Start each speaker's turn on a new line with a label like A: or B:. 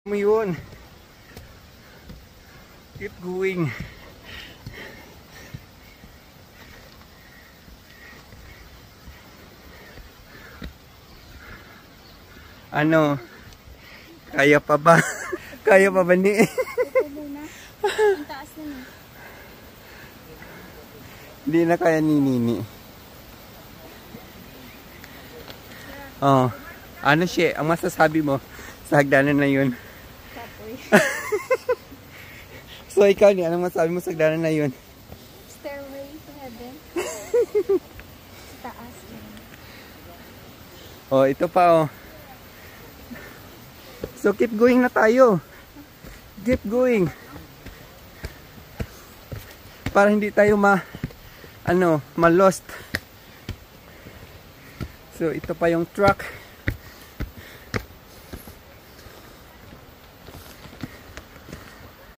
A: mo yun. Keep going. Ano? Kaya pa ba? Kaya pa ba ni?
B: Ito muna. Ang taas na niya.
A: Hindi na kaya ni Nini. Oh. Ano siya? Ang masasabi mo sa hagdanan na yun?
B: Kapoy.
A: So ikaw ni, anong masasabi mo sa hagdanan na yun?
B: Stairway to heaven. Sa taas.
A: Oh, ito pa oh. So keep going na tayo. Keep going. Para hindi tayo ma-lost. So ito pa yung truck.